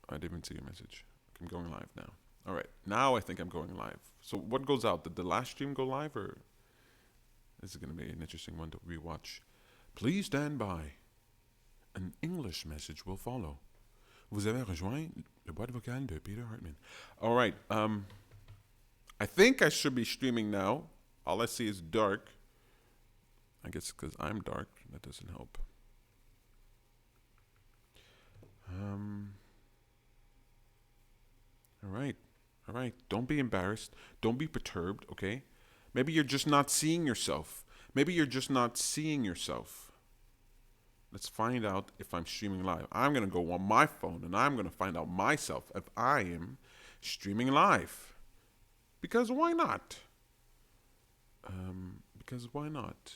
I didn't even see your message. I'm going live now. All right, now I think I'm going live. So what goes out? Did the last stream go live, or this is going to be an interesting one to rewatch? Please stand by. An English message will follow. Vous avez rejoint le boîte vocale de Peter Hartman. All right. I think I should be streaming now. All I see is dark. I guess because I'm dark, that doesn't help. All right. All right. Don't be embarrassed. Don't be perturbed, okay? Maybe you're just not seeing yourself. Maybe you're just not seeing yourself. Let's find out if I'm streaming live. I'm going to go on my phone and I'm going to find out myself if I am streaming live. Because why not? Because why not?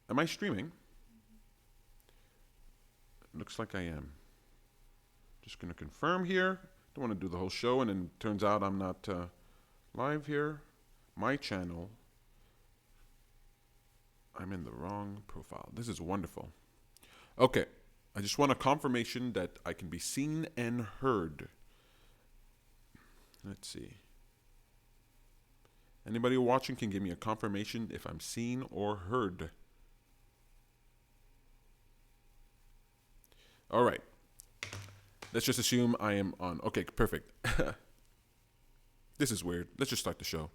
Am I streaming? Looks like I am. Just going to confirm here. Don't want to do the whole show and then it turns out I'm not live here. My channel. I'm in the wrong profile. This is wonderful. Okay. I just want a confirmation that I can be seen and heard. Let's see. Anybody watching can give me a confirmation if I'm seen or heard. All right. Let's just assume I am on. Okay, perfect. This is weird. Let's just start the show.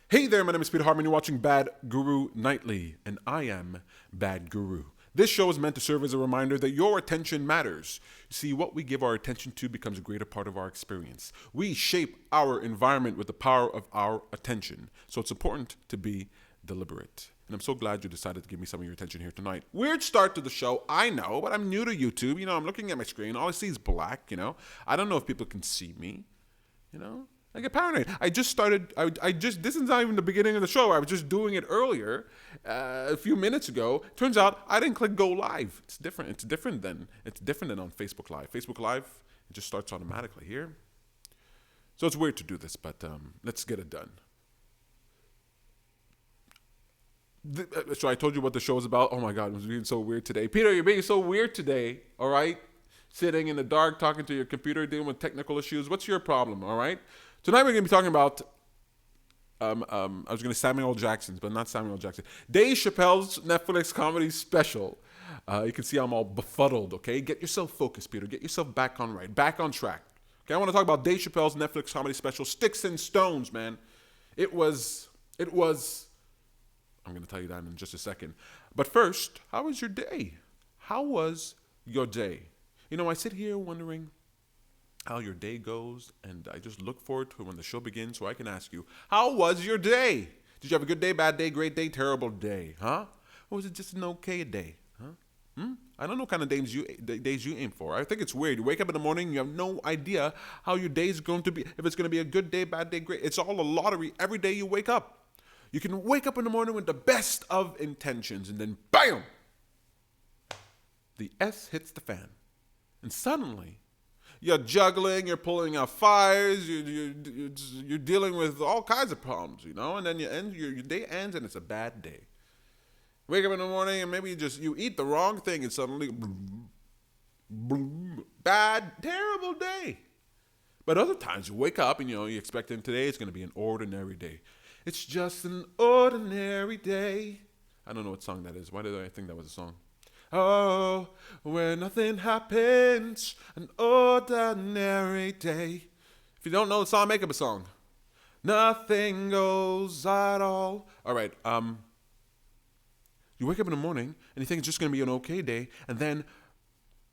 Hey there, my name is Peter Hartman. You're watching Bad Guru Nightly, and I am Bad Guru. This show is meant to serve as a reminder that your attention matters. You see, what we give our attention to becomes a greater part of our experience. We shape our environment with the power of our attention. So it's important to be deliberate. And I'm so glad you decided to give me some of your attention here tonight. Weird start to the show, I know, but I'm new to YouTube. You know, I'm looking at my screen. All I see is black, you know. I don't know if people can see me, you know. I get paranoid. I just started, this is not even the beginning of the show. I was just doing it earlier, a few minutes ago. Turns out I didn't click go live. It's different. It's different than on Facebook Live. Facebook Live, it just starts automatically here. So it's weird to do this, but let's get it done. So I told you what the show is about. Oh my God, it was being so weird today. Peter, you're being so weird today, all right? Sitting in the dark, talking to your computer, dealing with technical issues. What's your problem, all right? Tonight we're going to be talking about, I was going to Samuel Jackson's, but not Samuel Jackson. Dave Chappelle's Netflix comedy special. You can see I'm all befuddled, okay? Get yourself focused, Peter. Get yourself back on track. Okay, I want to talk about Dave Chappelle's Netflix comedy special, Sticks and Stones, man. It was, I'm going to tell you that in just a second. But first, how was your day? How was your day? You know, I sit here wondering how your day goes, and I just look forward to when the show begins so I can ask you, how was your day? Did you have a good day, bad day, great day, terrible day, huh? Or was it just an okay day, huh? I don't know what kind of days you aim for. I think it's weird. You wake up in the morning, you have no idea how your day is going to be, if it's going to be a good day, bad day, great. It's all a lottery every day you wake up. You can wake up in the morning with the best of intentions, and then bam! The S hits the fan. And suddenly, you're juggling, you're pulling out fires, you're dealing with all kinds of problems, you know, and then your day ends and it's a bad day. Wake up in the morning and maybe you eat the wrong thing and suddenly, bad, terrible day. But other times you wake up and, you know, you expect today it's going to be an ordinary day. It's just an ordinary day. I don't know what song that is. Why did I think that was a song? Oh, where nothing happens, an ordinary day. If you don't know the song, make up a song. Nothing goes at all. All right, you wake up in the morning and you think it's just going to be an okay day, and then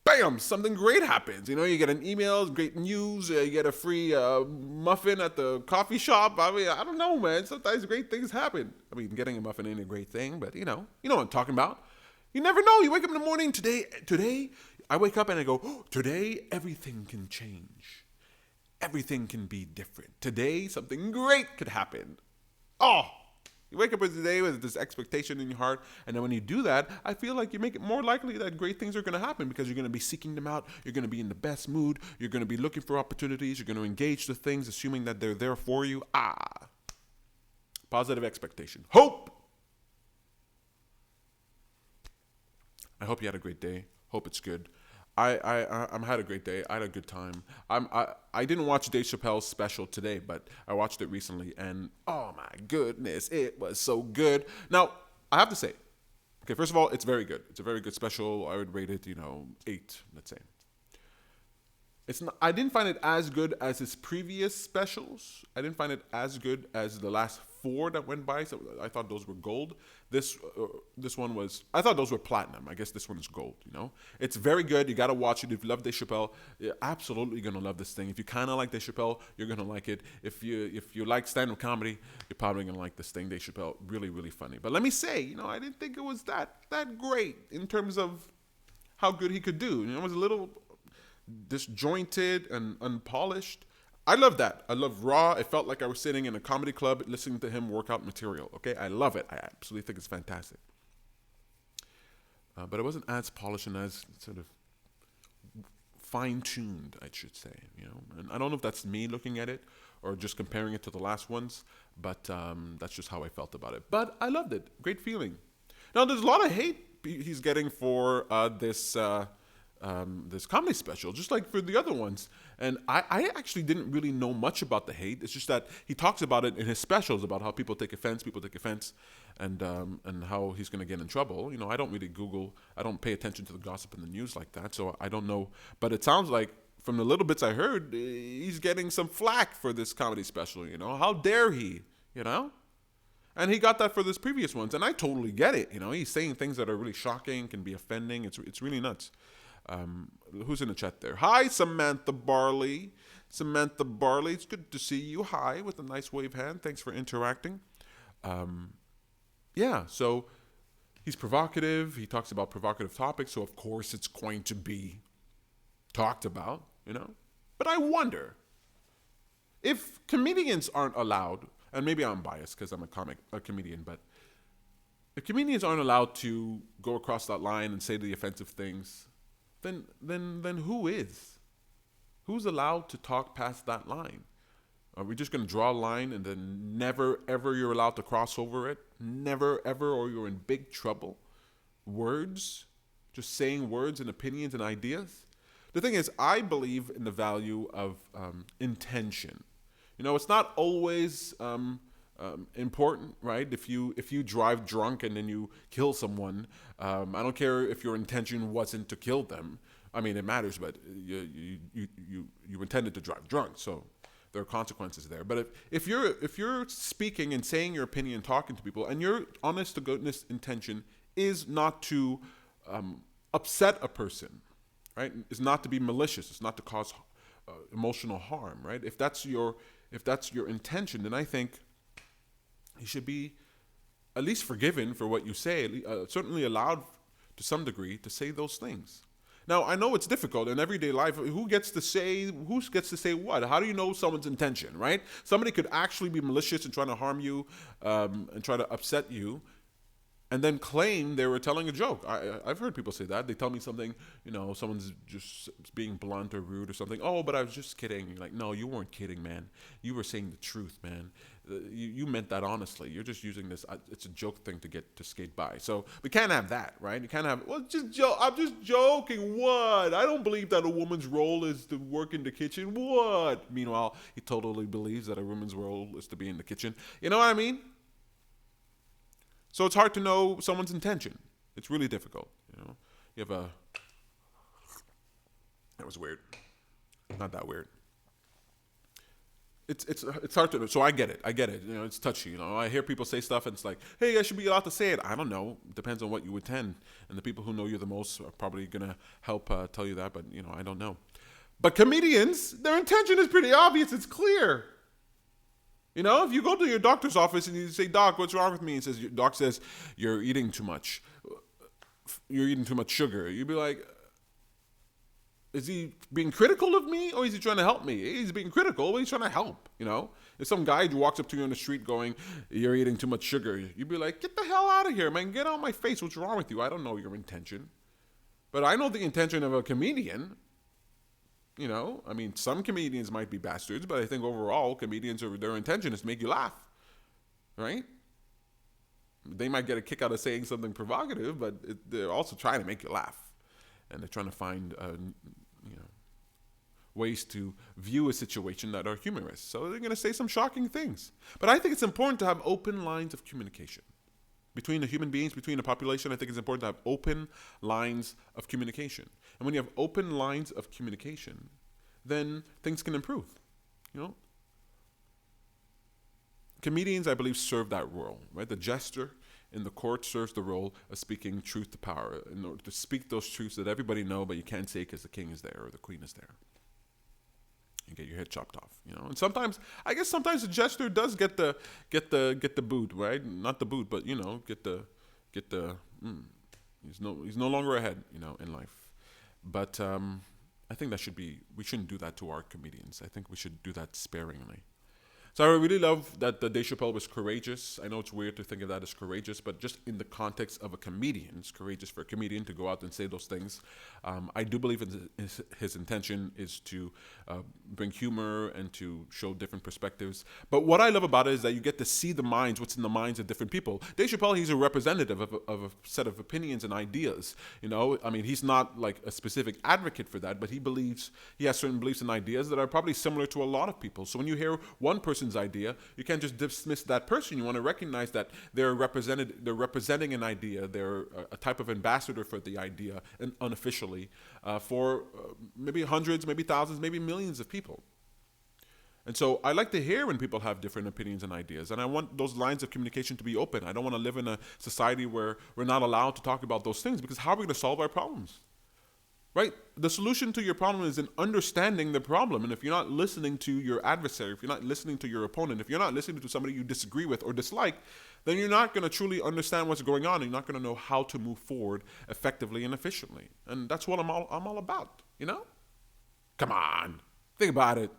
bam, something great happens. You know, you get an email, great news, you get a free muffin at the coffee shop. I mean, I don't know, man. Sometimes great things happen. I mean, getting a muffin ain't a great thing, but you know what I'm talking about. You never know. You wake up in the morning. Today, I wake up and I go, oh, today everything can change. Everything can be different. Today, something great could happen. Oh, you wake up today with this expectation in your heart, and then when you do that, I feel like you make it more likely that great things are going to happen because you're going to be seeking them out. You're going to be in the best mood. You're going to be looking for opportunities. You're going to engage the things, assuming that they're there for you. Positive expectation. Hope. I hope you had a great day. Hope it's good. I had a great day. I had a good time. I didn't watch Dave Chappelle's special today, but I watched it recently, and oh my goodness, it was so good. Now I have to say, okay, first of all, it's very good. It's a very good special. I would rate it, 8, let's say. It's not, I didn't find it as good as his previous specials. I didn't find it as good as the last four that went by. So I thought those were gold. This one was. I thought those were platinum. I guess this one is gold. It's very good. You gotta watch it if you love Dave Chappelle. You're absolutely gonna love this thing. If you kind of like Dave Chappelle, you're gonna like it. If you like stand-up comedy, you're probably gonna like this thing. Dave Chappelle, really really funny. But let me say, I didn't think it was that great in terms of how good he could do. It was a little disjointed and unpolished. I love that. I love raw. It felt like I was sitting in a comedy club listening to him work out material. Okay, I love it. I absolutely think it's fantastic. But it wasn't as polished and as sort of fine-tuned, I should say. And I don't know if that's me looking at it or just comparing it to the last ones, but that's just how I felt about it. But I loved it. Great feeling. Now, there's a lot of hate he's getting for this comedy special, just like for the other ones. And I actually didn't really know much about the hate. It's just that he talks about it in his specials, about how people take offense, and how he's going to get in trouble. I don't really Google. I don't pay attention to the gossip in the news like that, so I don't know. But it sounds like, from the little bits I heard, he's getting some flack for this comedy special. How dare he? And he got that for this previous ones, and I totally get it. He's saying things that are really shocking, can be offending. It's really nuts. Who's in the chat there? Hi, Samantha Barley. Samantha Barley, it's good to see you. Hi, with a nice wave hand. Thanks for interacting. Yeah, so he's provocative. He talks about provocative topics, so of course it's going to be talked about, But I wonder if comedians aren't allowed, and maybe I'm biased because I'm a comedian, but if comedians aren't allowed to go across that line and say the offensive things, then who is? Who's allowed to talk past that line? Are we just going to draw a line and then never, ever you're allowed to cross over it? Never, ever, or you're in big trouble? Words? Just saying words and opinions and ideas? The thing is, I believe in the value of intention. It's not always important, right? If you drive drunk and then you kill someone, I don't care if your intention wasn't to kill them. I mean, it matters, but you intended to drive drunk, so there are consequences there. But if you're speaking and saying your opinion, talking to people, and your honest to goodness intention is not to upset a person, right? It's not to be malicious. It's not to cause emotional harm, right? If that's your intention, then I think you should be at least forgiven for what you say, certainly allowed to some degree to say those things. Now, I know it's difficult in everyday life. Who gets to say what? How do you know someone's intention, right? Somebody could actually be malicious and trying to harm you and try to upset you, and then claim they were telling a joke. I've heard people say that. They tell me something, someone's just being blunt or rude or something. Oh, but I was just kidding. You're like, no, you weren't kidding, man. You were saying the truth, man. You meant that honestly. You're just using this. It's a joke thing to skate by. So we can't have that, right? You can't have, I'm just joking. What? I don't believe that a woman's role is to work in the kitchen. What? Meanwhile, he totally believes that a woman's role is to be in the kitchen. You know what I mean? So it's hard to know someone's intention. It's really difficult. You have that was weird. Not that weird. It's hard to know. So I get it. It's touchy. I hear people say stuff and it's like, hey, I should be allowed to say it. I don't know. It depends on what you intend. And the people who know you the most are probably going to help tell you that. But, I don't know. But comedians, their intention is pretty obvious. It's clear. If you go to your doctor's office and you say, Doc, what's wrong with me? And your doc says, you're eating too much. You're eating too much sugar. You'd be like, is he being critical of me or is he trying to help me? He's being critical, but he's trying to help, If some guy walks up to you on the street going, you're eating too much sugar, you'd be like, get the hell out of here, man. Get out of my face. What's wrong with you? I don't know your intention. But I know the intention of a comedian. Some comedians might be bastards, but I think overall comedians, their intention is to make you laugh, right? They might get a kick out of saying something provocative, but they're also trying to make you laugh. and they're trying to find you know ways to view a situation that are humorous. So they're going to say some shocking things. But I think it's important to have open lines of communication between the human beings, between the population. I think it's important to have open lines of communication. And when you have open lines of communication, then things can improve. You know, comedians, I believe, serve that role, right? The jester in the court serves the role of speaking truth to power, in order to speak those truths that everybody know, but you can't say because the king is there or the queen is there. You get your head chopped off, you know. And sometimes, I guess, sometimes the jester does get the boot, right? Not the boot, but get the. He's no longer ahead, in life. But I think we shouldn't do that to our comedians. I think we should do that sparingly. So I really love that the Dave Chappelle was courageous. I know it's weird to think of that as courageous, but just in the context of a comedian, it's courageous for a comedian to go out and say those things. I do believe his intention is to bring humor and to show different perspectives. But what I love about it is that you get to see what's in the minds of different people. Dave Chappelle, he's a representative of a set of opinions and ideas. I mean, he's not like a specific advocate for that, but he has certain beliefs and ideas that are probably similar to a lot of people. So when you hear one person's idea, you can't just dismiss that person. You want to recognize that they're representing an idea. They're a type of ambassador for the idea, and unofficially, for maybe hundreds, maybe thousands, maybe millions of people. And so I like to hear when people have different opinions and ideas, and I want those lines of communication to be open. I don't want to live in a society where we're not allowed to talk about those things, because how are we going to solve our problems? Right? The solution to your problem is in understanding the problem. And if you're not listening to your adversary, if you're not listening to your opponent, if you're not listening to somebody you disagree with or dislike, then you're not going to truly understand what's going on, and you're not going to know how to move forward effectively and efficiently. And that's what I'm all about, Come on. Think about it.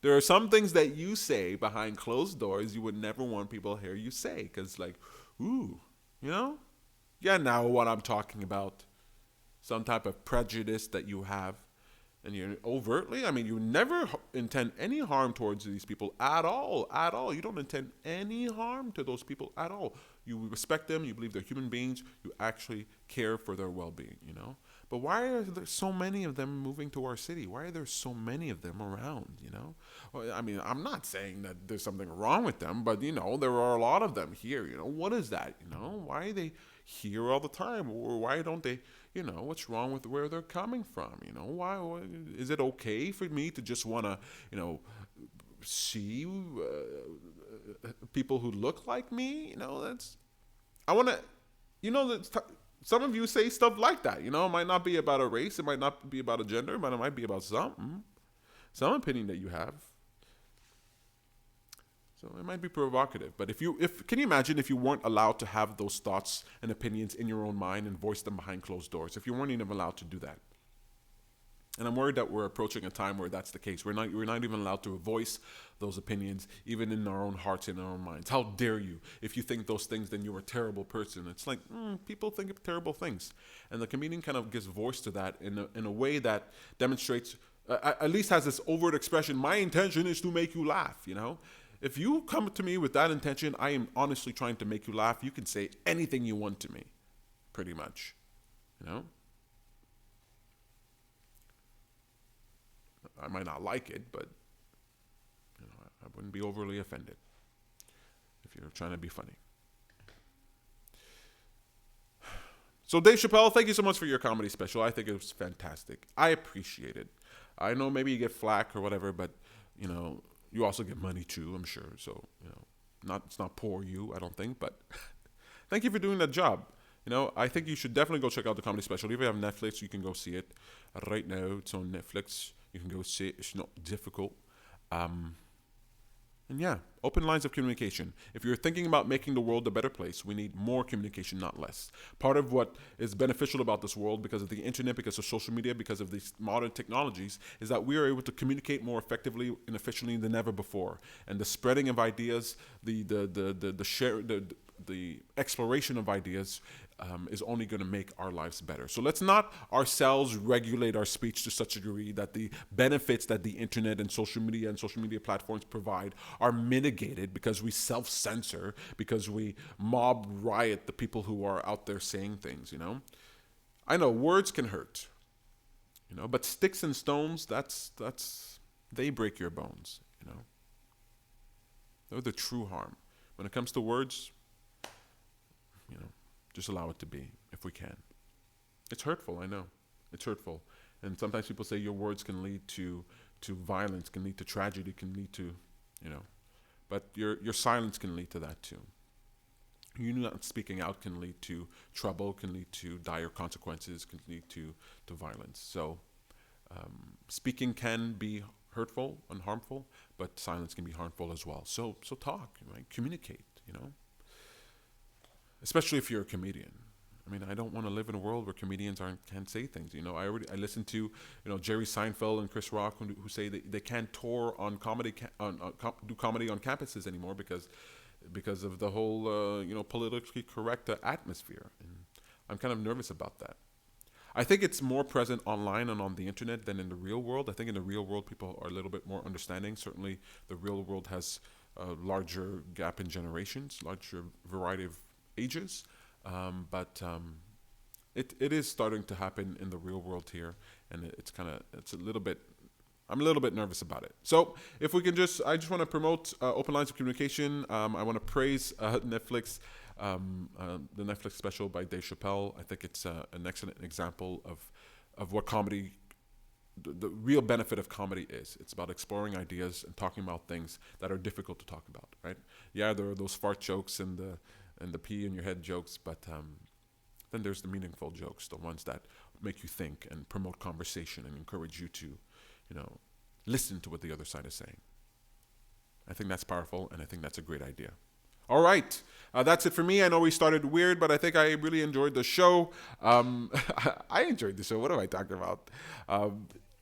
There are some things that you say behind closed doors you would never want people to hear you say, because ooh, yeah, now what I'm talking about. Some type of prejudice that you have, and you're overtly, you never intend any harm towards these people at all. You don't intend any harm to those people at all. You respect them, you believe they're human beings, you actually care for their well-being, But why are there so many of them moving to our city? Why are there so many of them around, Well, I'm not saying that there's something wrong with them, but, there are a lot of them here, What is that, Why are they here all the time? Or why don't they, what's wrong with where they're coming from? Why is it okay for me to just want to, see people who look like me? I want to, some of you say stuff like that. It might not be about a race, it might not be about a gender, but it might be about some opinion that you have. So it might be provocative, but can you imagine if you weren't allowed to have those thoughts and opinions in your own mind and voice them behind closed doors? If you weren't even allowed to do that, and I'm worried that we're approaching a time where that's the case. We're not even allowed to voice those opinions, even in our own hearts and our own minds. How dare you? If you think those things, then you're a terrible person. It's like people think of terrible things, and the comedian kind of gives voice to that in a way that demonstrates, at least has this overt expression. My intention is to make you laugh. If you come to me with that intention, I am honestly trying to make you laugh. You can say anything you want to me, pretty much, I might not like it, but I wouldn't be overly offended if you're trying to be funny. So Dave Chappelle, thank you so much for your comedy special. I think it was fantastic. I appreciate it. I know maybe you get flack or whatever, but you also get money too, I'm sure. So, it's not poor you, I don't think, but thank you for doing that job. I think you should definitely go check out the comedy special. If you have Netflix, you can go see it. Right now, it's on Netflix. You can go see it. It's not difficult. And yeah, open lines of communication. If you're thinking about making the world a better place, we need more communication, not less. Part of what is beneficial about this world, because of the internet, because of social media, because of these modern technologies, is that we are able to communicate more effectively and efficiently than ever before. And the spreading of ideas, the exploration of ideas is only going to make our lives better. So let's not ourselves regulate our speech to such a degree that the benefits that the internet and social media platforms provide are mitigated because we self-censor, because we mob riot the people who are out there saying things, I know words can hurt. But sticks and stones, that's they break your bones. They're the true harm. When it comes to words, you know, just allow it to be if we can. It's hurtful, I know. It's hurtful. And sometimes people say your words can lead to violence, can lead to tragedy, can lead to, you know, but your silence can lead to that too. You not speaking out can lead to trouble, can lead to dire consequences, can lead to violence. So speaking can be hurtful and harmful, but silence can be harmful as well. So talk, right? Communicate, especially if you're a comedian. I mean, I don't want to live in a world where comedians can't say things. I listen to Jerry Seinfeld and Chris Rock who say they can't tour on comedy do comedy on campuses anymore because of the whole politically correct atmosphere. And I'm kind of nervous about that. I think it's more present online and on the internet than in the real world. I think in the real world people are a little bit more understanding. Certainly, the real world has a larger gap in generations, larger variety of ages. But it is starting to happen in the real world here, and it's a little bit. I'm a little bit nervous about it. So if we can I just want to promote open lines of communication. I want to praise Netflix, the Netflix special by Dave Chappelle. I think it's an excellent example of what comedy. The real benefit of comedy is it's about exploring ideas and talking about things that are difficult to talk about. Right? Yeah, there are those fart jokes and the pee in your head jokes, but then there's the meaningful jokes, the ones that make you think and promote conversation and encourage you to, listen to what the other side is saying. I think that's powerful, and I think that's a great idea. All right, that's it for me. I know we started weird, but I think I really enjoyed the show. I enjoyed the show. What am I talking about?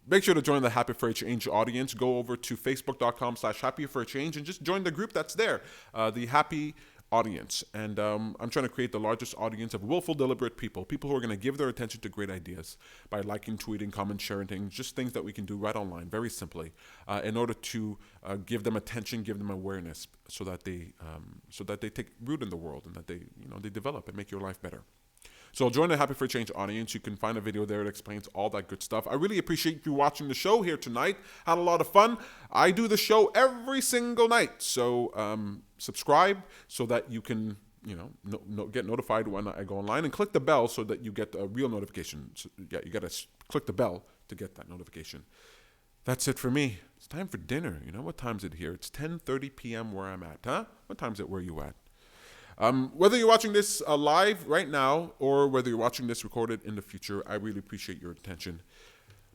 Make sure to join the Happy for a Change audience. Go over to facebook.com/Happy for a Change and just join the group that's there, the Happy audience. And I'm trying to create the largest audience of willful, deliberate people who are going to give their attention to great ideas by liking, tweeting, comment, sharing things, just things that we can do right online, very simply, in order to give them attention, give them awareness, so that they take root in the world and that they develop and make your life better. So join the Happy for a Change audience. You can find a video there that explains all that good stuff. I really appreciate you watching the show here tonight. Had a lot of fun. I do the show every single night. So subscribe so that you can get notified when I go online, and click the bell so that you get a real notification. So, yeah, you got to click the bell to get that notification. That's it for me. It's time for dinner. What time is it here? It's 10:30 p.m. where I'm at. Huh? What time is it where you at? Whether you're watching this live right now or whether you're watching this recorded in the future, I really appreciate your attention.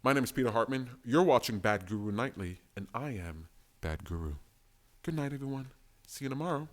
My name is Peter Hartman. You're watching Bad Guru Nightly, and I am Bad Guru. Good night, everyone. See you tomorrow.